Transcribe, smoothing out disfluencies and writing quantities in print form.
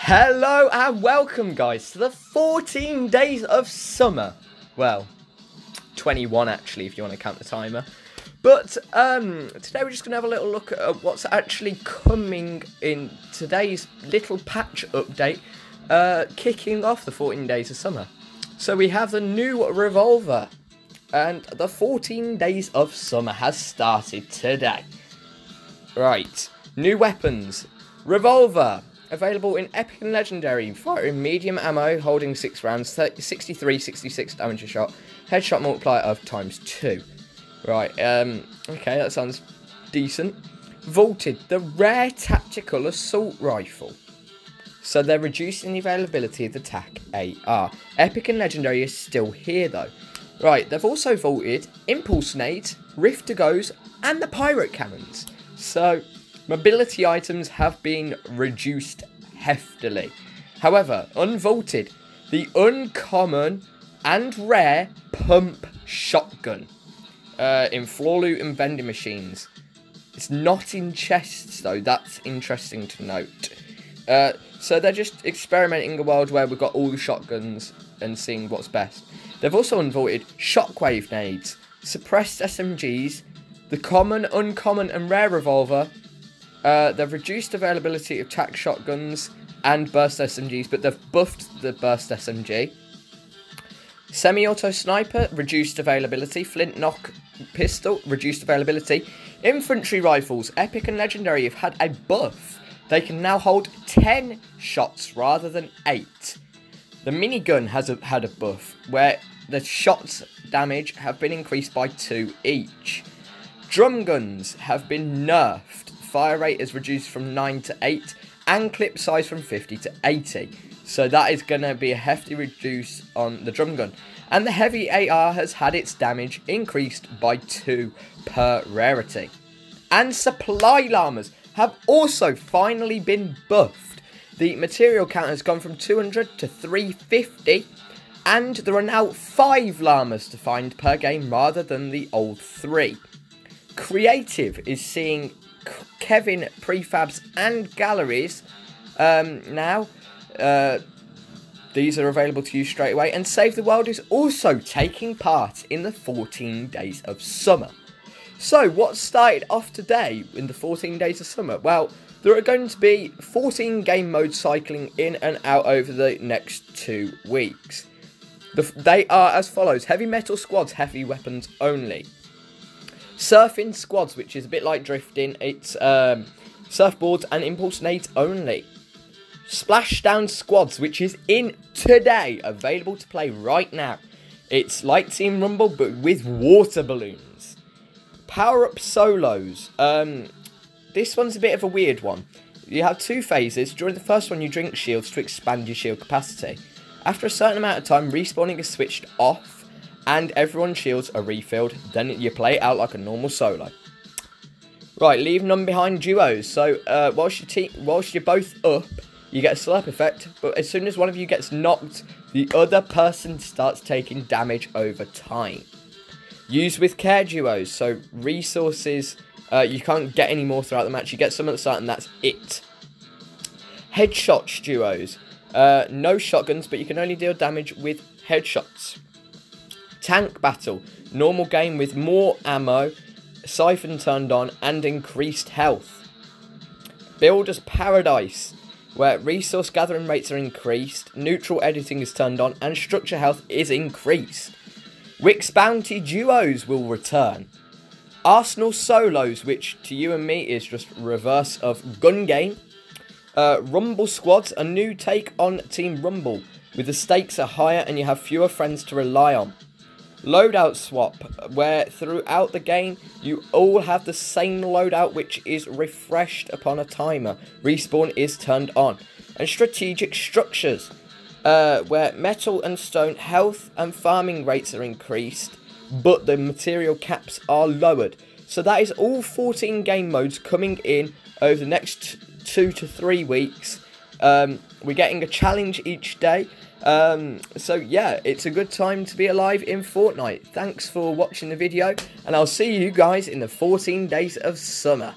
Hello and welcome, guys, to the 14 days of summer. Well, 21 actually, if you want to count the timer. But today we're just going to have a little look at what's actually coming in today's little patch update, kicking off the 14 days of summer. So we have the new Revolver, and the 14 days of summer has started today. Right, new weapons. Revolver. Available in Epic and Legendary, firing medium ammo, holding 6 rounds, 63, 66 damage a shot, headshot multiplier of ×2. Right, okay, that sounds decent. Vaulted, the rare tactical assault rifle. So they're reducing the availability of the TAC AR. Epic and Legendary is still here though. Right, they've also vaulted Impulse Nades, Rift to Goes, and the Pirate Cannons. So mobility items have been reduced heftily. However, unvaulted, the uncommon and rare pump shotgun in floor loot and vending machines. It's not in chests though, that's interesting to note. So they're just experimenting a world where we've got all the shotguns and seeing what's best. They've also unvaulted Shockwave Nades, suppressed SMGs, the common, uncommon and rare revolver. They've reduced availability of TAC shotguns and burst SMGs, but they've buffed the burst SMG. Semi-auto sniper, reduced availability. Flintlock pistol, reduced availability. Infantry rifles, Epic and Legendary have had a buff. They can now hold 10 shots rather than 8. The minigun has had a buff, where the shots damage have been increased by 2 each. Drum guns have been nerfed. Fire rate is reduced from 9 to 8, and clip size from 50 to 80. So that is going to be a hefty reduce on the drum gun. And the heavy AR has had its damage increased by 2 per rarity. And supply llamas have also finally been buffed. The material count has gone from 200 to 350. And there are now 5 llamas to find per game rather than the old 3. Creative is seeing Kevin prefabs and galleries now. These are available to you straight away. And Save the World is also taking part in the 14 days of summer. So what started off today in the 14 days of summer? Well, there are going to be 14 game modes cycling in and out over the next 2 weeks. They are as follows: Heavy Metal Squads, heavy weapons only. Surfing Squads, which is a bit like drifting, it's surfboards and impulse nades only. Splashdown Squads, which is in today, available to play right now. It's like Team Rumble, but with water balloons. Power Up Solos. This one's a bit of a weird one. You have 2 phases. During the first one, you drink shields to expand your shield capacity. After a certain amount of time, respawning is switched off, and everyone's shields are refilled. Then you play it out like a normal solo. Right, leave none behind duos. So whilst you're both up, you get a slurp effect. But as soon as one of you gets knocked, the other person starts taking damage over time. Use with care duos. So resources, you can't get any more throughout the match. You get some at the start and that's it. Headshots duos. No shotguns, but you can only deal damage with headshots. Tank Battle, normal game with more ammo, siphon turned on, and increased health. Builder's Paradise, where resource gathering rates are increased, neutral editing is turned on, and structure health is increased. Rick's Bounty Duos will return. Arsenal Solos, which to you and me is just reverse of Gun Game. Rumble Squads, a new take on Team Rumble, with the stakes are higher and you have fewer friends to rely on. Loadout Swap, where throughout the game you all have the same loadout which is refreshed upon a timer. Respawn is turned on. And Strategic Structures, where metal and stone health and farming rates are increased, but the material caps are lowered. So that is all 14 game modes coming in over the next 2 to 3 weeks. We're getting a challenge each day. So yeah, it's a good time to be alive in Fortnite. Thanks for watching the video, and I'll see you guys in the 14 days of summer.